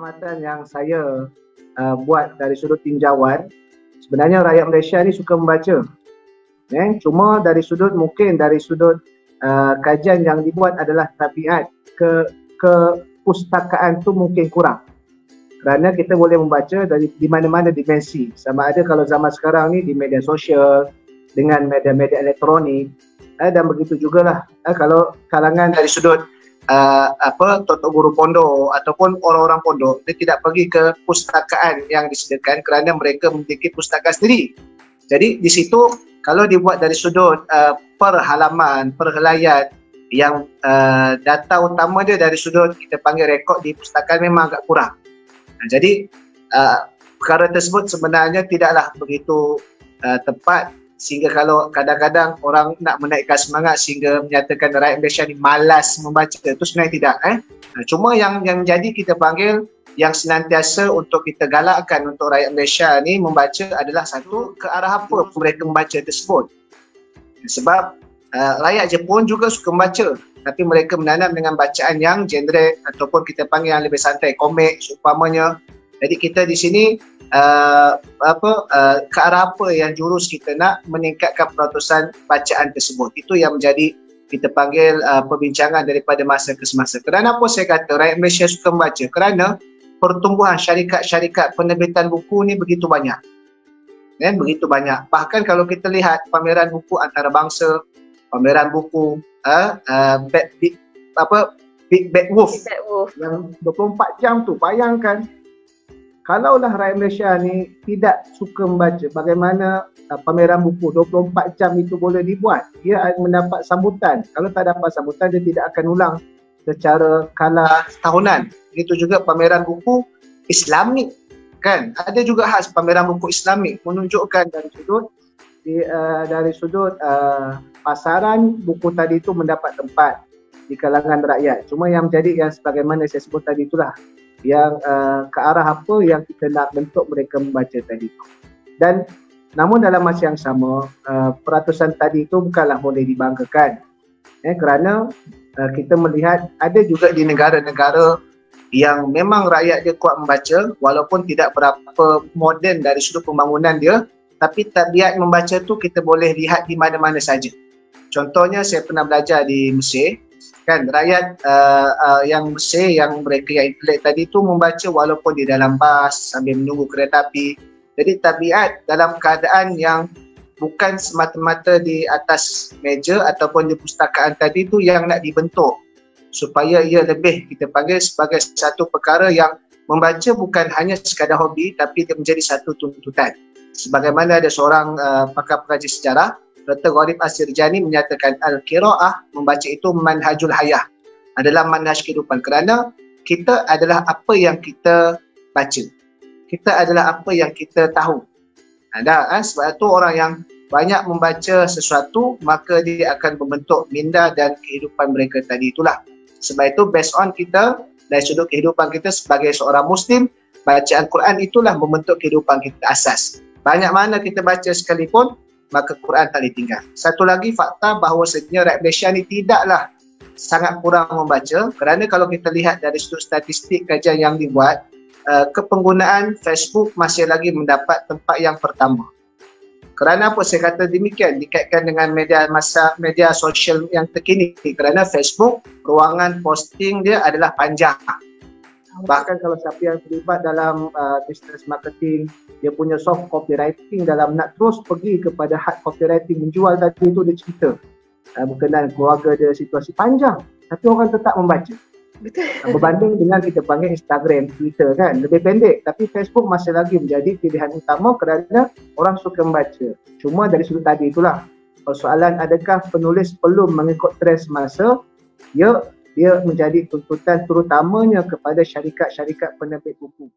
pengamatan yang saya buat dari sudut tinjauan, sebenarnya rakyat Malaysia ni suka membaca. Cuma dari sudut kajian yang dibuat adalah tabiat kepustakaan tu mungkin kurang. Kerana kita boleh membaca di mana-mana dimensi. Sama ada kalau zaman sekarang ni di media sosial dengan media-media elektronik, dan begitu jugalah kalau kalangan dari sudut tok guru pondok ataupun orang-orang pondok, dia tidak pergi ke pustakaan yang disediakan kerana mereka memiliki pustaka sendiri. Jadi di situ kalau dibuat dari sudut per halaman, per helaian yang data utama dia dari sudut kita panggil rekod di pustakaan memang agak kurang. Jadi perkara tersebut sebenarnya tidaklah begitu tepat, sehingga kalau kadang-kadang orang nak menaikkan semangat sehingga menyatakan rakyat Malaysia ni malas membaca, itu sebenarnya tidak. Cuma yang jadi kita panggil yang senantiasa untuk kita galakkan untuk rakyat Malaysia ni membaca adalah satu, ke arah apa mereka membaca tersebut. Sebab rakyat Jepun juga suka membaca, tapi mereka menanam dengan bacaan yang genre ataupun kita panggil yang lebih santai, komik seumpamanya. Jadi kita di sini ke arah apa yang jurus kita nak meningkatkan peratusan bacaan tersebut. Itu yang menjadi kita panggil perbincangan daripada masa ke semasa. Kerana apa saya kata rakyat Malaysia suka membaca? Kerana pertumbuhan syarikat-syarikat penerbitan buku ni begitu banyak. Begitu banyak. Bahkan kalau kita lihat pameran buku antarabangsa, pameran buku Big Bad Wolf yang 24 jam tu, bayangkan kalaulah rakyat Malaysia ni tidak suka membaca, bagaimana pameran buku 24 jam itu boleh dibuat? Dia mendapat sambutan. Kalau tak dapat sambutan, dia tidak akan ulang secara kala tahunan. Begitu juga pameran buku Islamik, kan? Ada juga khas pameran buku Islamik, menunjukkan dari sudut pasaran buku tadi itu mendapat tempat di kalangan rakyat. Cuma yang menjadi yang sebagaimana saya sebut tadi itulah yang ke arah apa yang kita nak bentuk mereka membaca tadi itu. Dan namun dalam masa yang sama, peratusan tadi itu bukanlah boleh dibanggakan, kerana kita melihat ada juga di negara-negara yang memang rakyat dia kuat membaca, walaupun tidak berapa moden dari sudut pembangunan dia, tapi tabiat membaca tu kita boleh lihat di mana-mana saja. Contohnya saya pernah belajar di Mesir, kan, rakyat yang Mesir, yang mereka yang intelek tadi tu membaca walaupun di dalam bas sambil menunggu kereta api. Jadi tabiat dalam keadaan yang bukan semata-mata di atas meja ataupun di pustakaan tadi tu yang nak dibentuk supaya ia lebih kita panggil sebagai satu perkara yang membaca bukan hanya sekadar hobi, tapi dia menjadi satu tuntutan. Sebagaimana ada seorang pakar pengaji sejarah, Dr. Gharib As-Sirjani menyatakan al-qiraah, membaca itu manhajul hayah, adalah manhaj kehidupan, kerana kita adalah apa yang kita baca, kita adalah apa yang kita tahu. Sebab itu orang yang banyak membaca sesuatu, maka dia akan membentuk minda dan kehidupan mereka tadi itulah. Sebab itu based on kita, dari sudut kehidupan kita sebagai seorang Muslim, bacaan Quran itulah membentuk kehidupan kita asas. Banyak mana kita baca sekalipun, maka Quran tak ditinggal. Satu lagi fakta bahawasanya rakyat Malaysia ni tidaklah sangat kurang membaca, kerana kalau kita lihat dari sudut statistik kajian yang dibuat, kepenggunaan Facebook masih lagi mendapat tempat yang pertama. Kerana apa saya kata demikian? Dikaitkan dengan media sosial yang terkini, kerana Facebook, ruangan posting dia adalah panjang. Bahkan kalau siapa yang terlibat dalam business marketing, dia punya soft copywriting, dalam nak terus pergi kepada hard copywriting, menjual tadi itu dia cerita berkenaan keluarga dia, situasi panjang, tapi orang tetap membaca. Betul. Berbanding dengan kita panggil Instagram, Twitter, kan, lebih pendek, tapi Facebook masih lagi menjadi pilihan utama kerana orang suka membaca. Cuma dari sudut tadi itulah persoalan, adakah penulis perlu mengikut trend semasa? Dia menjadi tuntutan terutamanya kepada syarikat-syarikat penerbit buku.